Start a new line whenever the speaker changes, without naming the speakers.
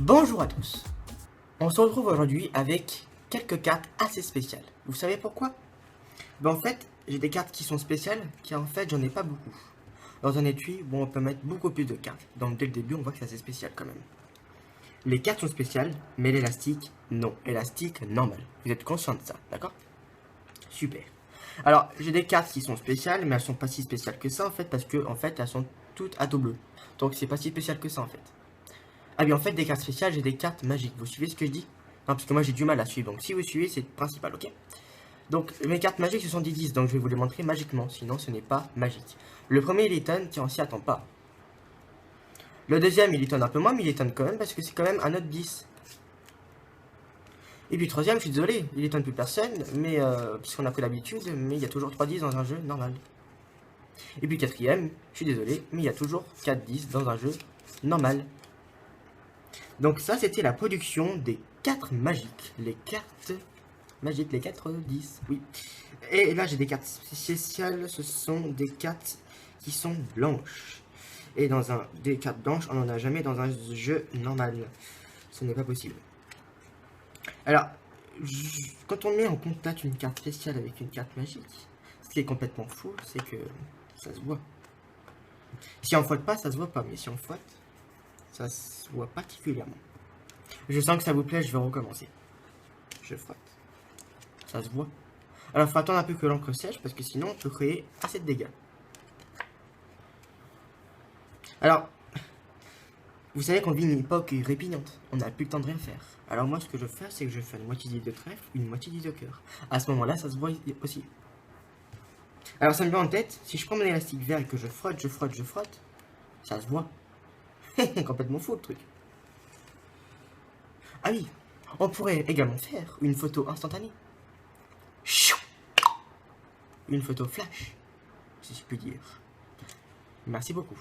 Bonjour à tous. On se retrouve aujourd'hui avec quelques cartes assez spéciales. Vous savez pourquoi? En fait, j'ai des cartes qui sont spéciales, car en fait, j'en ai pas beaucoup. Dans un étui, on peut mettre beaucoup plus de cartes. Donc dès le début, on voit que c'est assez spécial quand même. Les cartes sont spéciales, mais l'élastique, non. Élastique, normal. Vous êtes conscient de ça, d'accord? Super. Alors, j'ai des cartes qui sont spéciales, mais elles sont pas si spéciales que ça, en fait, parce que, en fait, elles sont toutes à dos bleu. Donc, c'est pas si spécial que ça, en fait. Ah oui, en fait, des cartes spéciales, j'ai des cartes magiques. Vous suivez ce que je dis? Non, parce que moi, j'ai du mal à suivre. Donc, si vous suivez, c'est le principal, ok? Donc, mes cartes magiques, ce sont des 10. Donc, je vais vous les montrer magiquement. Sinon, ce n'est pas magique. Le premier, il étonne, tiens, on s'y attend pas. Le deuxième, il étonne un peu moins, mais il étonne quand même, parce que c'est quand même un autre 10. Et puis, le troisième, je suis désolé, il étonne plus personne, mais puisqu'on a pris l'habitude, mais il y a toujours 3 10 dans un jeu normal. Et puis, quatrième, je suis désolé, mais il y a toujours 4 10 dans un jeu normal. Donc ça, c'était la production des 4 magiques. Les cartes magiques, les 4 10, oui. Et là, j'ai des cartes spéciales. Ce sont des cartes qui sont blanches. Et dans des cartes blanches, on n'en a jamais dans un jeu normal. Ce n'est pas possible. Alors, quand on met en contact une carte spéciale avec une carte magique, ce qui est complètement fou, c'est que ça se voit. Si on fouette pas, ça se voit pas. Mais si on fouette, ça se voit particulièrement. Je sens que ça vous plaît, je vais recommencer. Je frotte. Ça se voit. Alors, il faut attendre un peu que l'encre sèche, parce que sinon, on peut créer assez de dégâts. Alors, vous savez qu'on vit une époque répignante. On n'a plus le temps de rien faire. Alors moi, ce que je fais, c'est que je fais une moitié d'île de trèfle, une moitié d'île de cœur. À ce moment-là, ça se voit aussi. Alors, ça me vient en tête, si je prends mon élastique vert et que je frotte, ça se voit. Complètement fou, le truc. Ah oui, on pourrait également faire une photo instantanée. Une photo flash, si je puis dire. Merci beaucoup.